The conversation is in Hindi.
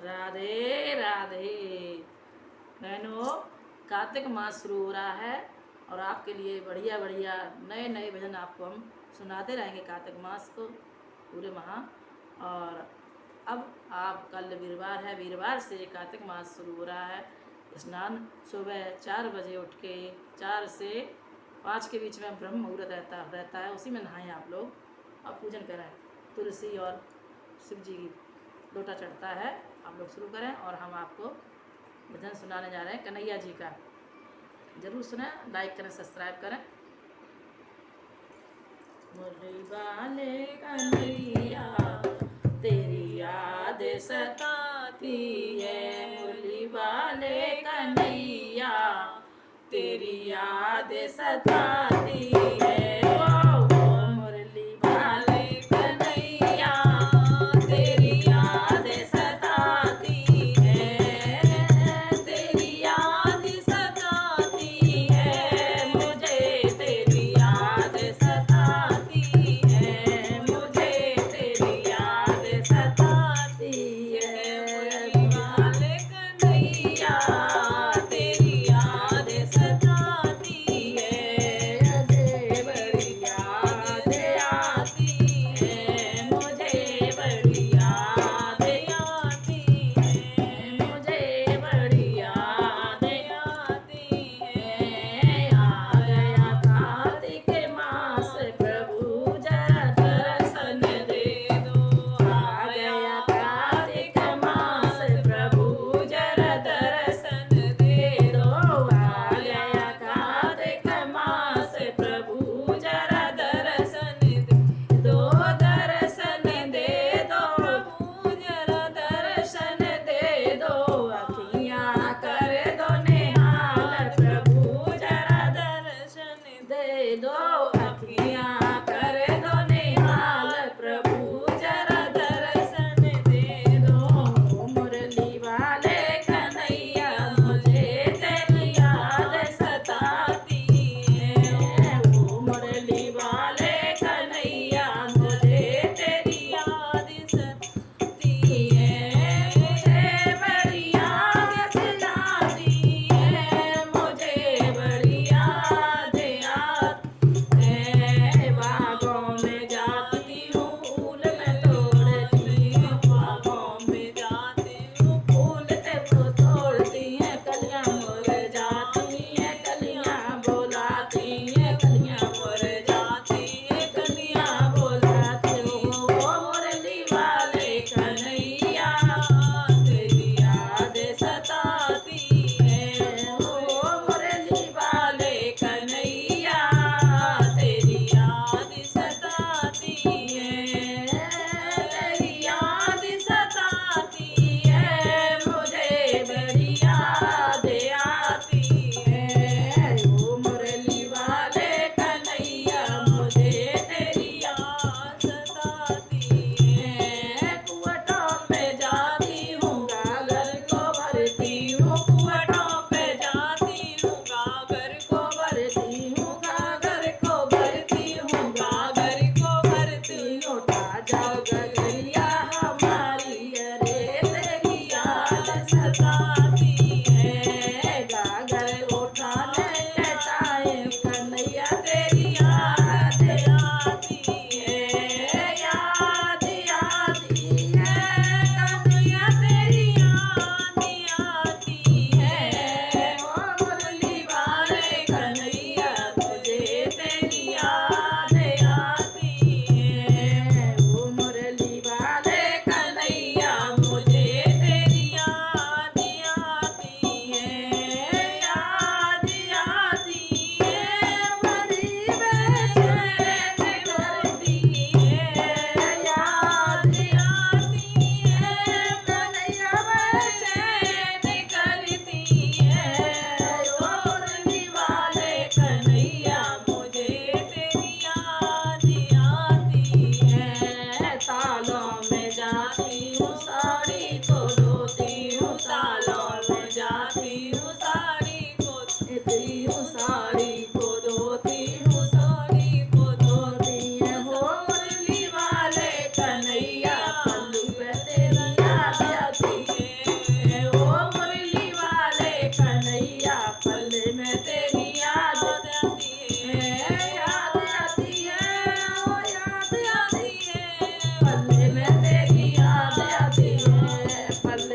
राधे राधे। बहनों, कार्तिक मास शुरू हो रहा है और आपके लिए बढ़िया बढ़िया नए नए भजन आपको हम सुनाते रहेंगे कार्तिक मास को पूरे माह। और अब आप कल वीरवार है, वीरवार से कार्तिक मास शुरू हो रहा है। स्नान सुबह 4 बजे उठ के 4 से 5 के बीच में ब्रह्म मुहूर्त रहता है, उसी में नहाएं आप लोग और पूजन करें। तुलसी और शिव जी की लोटा चढ़ता है। आप लोग शुरू करें और हम आपको भजन सुनाने जा रहे हैं कन्हैया जी का। जरूर सुने, लाइक करें, सब्सक्राइब करें। मुरली वाले कन्हैया तेरी याद सताती है, मुरली वाले कन्हैया तेरी याद सताती है। ओ मुरली वाले कन्हैया तेरी याद सताती है, तेरी याद सताती है, मुझे तेरी याद सताती है, मुझे तेरी याद सताती है। वाले कन्हैया तेरी याद सताती है, अजय है, पल